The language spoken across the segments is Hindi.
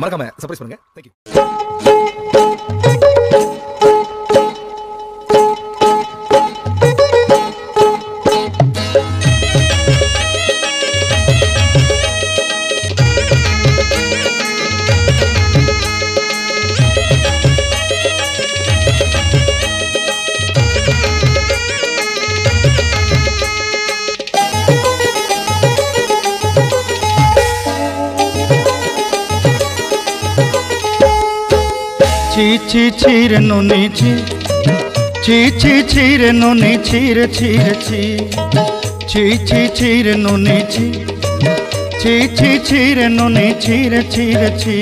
மறக்காம சர்ப்ரைஸ் பண்ணுங்க. Thank you. ची ची ची रे नोनी ची ची ची ची रे नोनी ची रे ची रे ची ची ची ची रे नोनी ची ची ची ची रे नोनी ची रे ची रे ची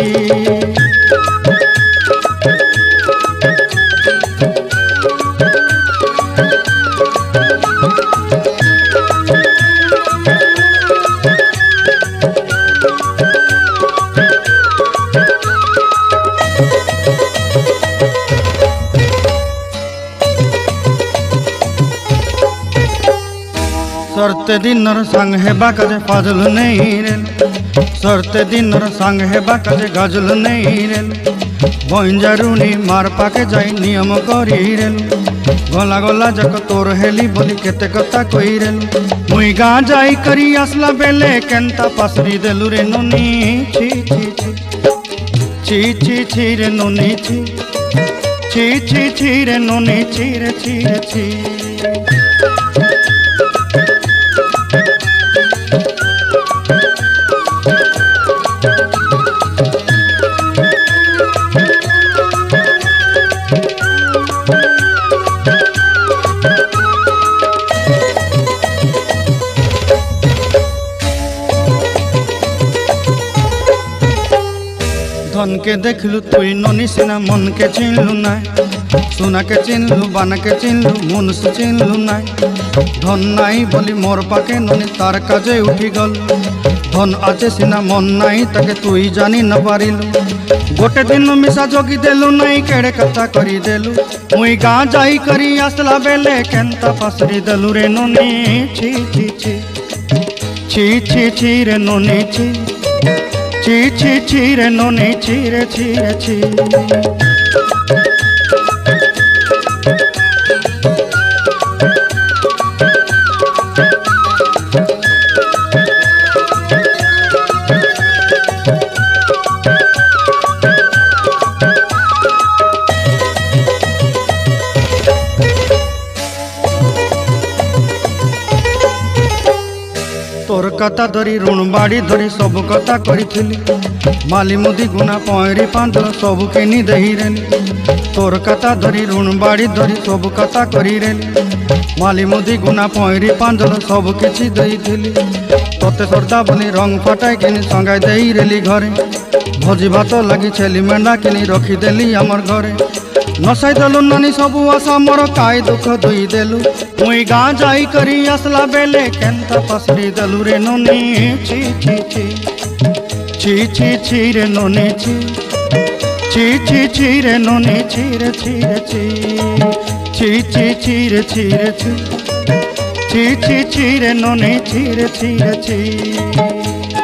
सरते दिनर संग हेबा काजे फाजल नहीं रेल सरते दिनर संग हेबा काजे गाजल नहीं रेल बंजारुनी मार पाके जाई नियम करी रेल गला गला जक तोर हेली बोली केते कथा कही रेल मुई गाँ जाई करी आसला बेले केंता पासरी देलु रे नोनी छी छी छी छी छी छी रे नोनी छी छी छी छी रे नोनी छी रे छी रे छी धन के देखलु तुई नोनी सिना मन के चिन्हलु ना सोना के चिन्हलु बाना के चिन्हलु मन से चिन्हलु ना धन नाई बोली मोर पाके नोनी तार काजे उठी गल धन आचे सिना मन नाई ताके तुई जानी न पारिलु गोटे दिन मिसा जोगी देलु नाई केड़े कथा करी देलु मुई गाँ जाई करी आसला बेले केंता पासरी देलु रे नोनी छी छी छी छी छी छी रे नोनी छी ची ची ची रे नोनी ची रे ची रे ची तोर कथा धरी ऋण बाड़ी धरी सब कथा करी माली मुदी गुना पहरी पांदल सब किनी दही रेली तोर कथा धरी ऋण बाड़ी धरी सब कथा करी रेली माली मुदी गुना पहरी पांदल सब किछि दही थिली तोते सरदा बोली रंग फटाई किनी संगाई दही रेली घरे भोजी भात लगी छेली मेंढा किनी रखी देली हमर घरे नसाई देलु नानी सबू आशा मोर काय दुख दुई देलु मुई गाँ जाई करी आसला बेले केंता पासरी देलु रे नोनी छी छी छी छी छी छी रे नोनी छी छी छी छी रे नोनी छी रे छी रे छी छी छी छी रे छी रे छी छी छी छी रे नोनी छी रे छी रे छी।